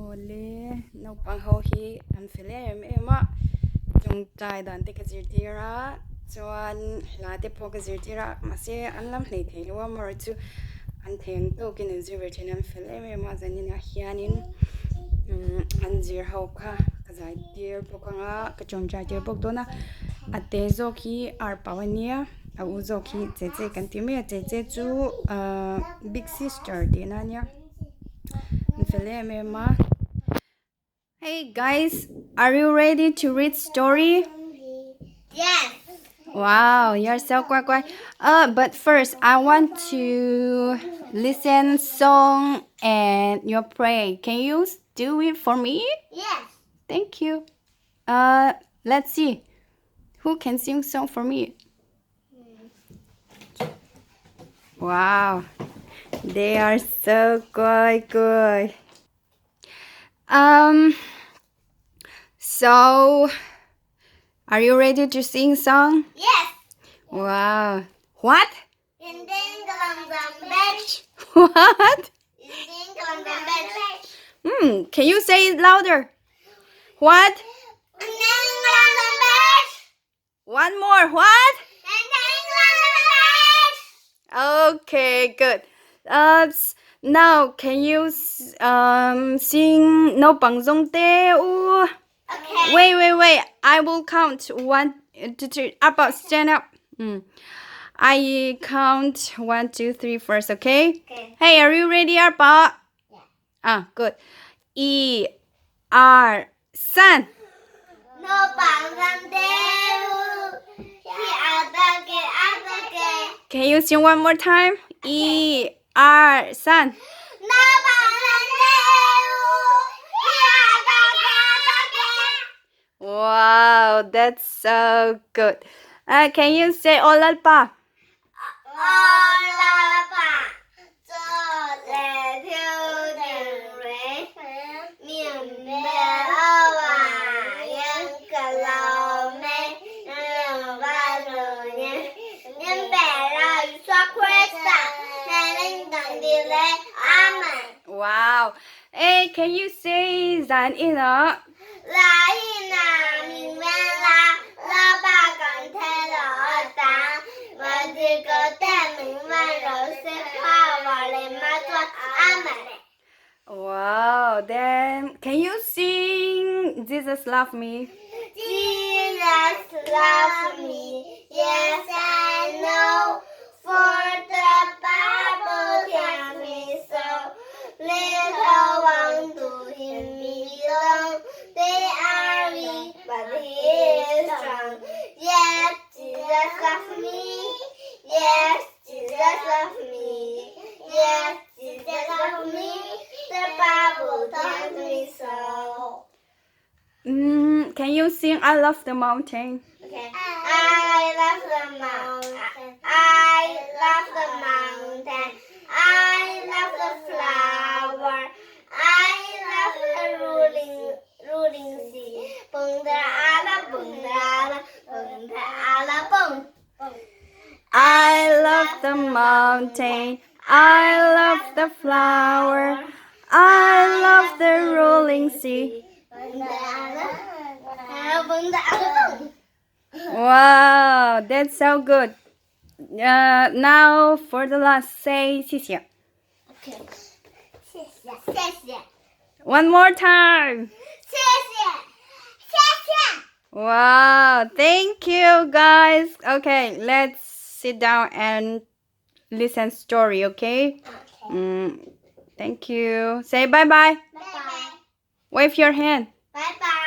Holy Naupang ho hi an film ema Tawngtai dan te ka zirtira chuan late pho ka zirtira mase an lam hlei thei lo mar chu an theng to kin zirtin an film ema zanin a hianin an zir ho kha ka zai tir pokang ka Tawngtai tir pok to na ate zo ki Erbao ania a u zo ki che kan ti me che chu big sister de na nia film ema. Hey guys, are you ready to read story? Yes. Wow, you're so quiet. But first I want to listen song and you pray. Can you do it for me? Yes. Thank you. Let's see. Who can sing song for me? Wow. They are so good. So are you ready to sing song? Yes. Wow. What? Ding ding dong dong bitch. What? Ding ding dong dong bitch. Can you say it louder? What? Ding ding dong dong bitch. One more. What? Ding ding dong dong bitch. Okay, good. Now can you sing Naupang te u? Okay. Wait. I will count 1, 2, 3. Erbao, stand up. I count 1, 2, 3 first, okay? Okay. Hey, are you ready, Erbao? Yeah. Good. 1, 2, 3. Naupang Can you sing one more time? 1, 2, 3. Wow, that's so good. Can you say Olalpa? Wow. Hey, can you say Zan Ina? Wow, then can you sing Jesus Love Me? Jesus loves me, yes I know, for the Bible tells me so. Little ones to him belong, they are weak, but he is strong. Yes, Jesus loves me, yes, Jesus loves me, yes, Jesus loves me, the Bible tells me so. Can you sing I Love the Mountain? Okay. I love the mountain. I love the mountain. I love the flower. I love the ruling sea. Bung da ala, bung da ala, bung da ala, bung. I love the mountain. I love the flower. I love the rolling sea. Wow, that's so good. Now for the last, say 谢谢. Okay. 谢谢. One more time. 谢谢. Wow, thank you guys. Okay, let's sit down and listen story, okay? Thank you. Say bye-bye. Bye bye. Wave your hand. Bye bye.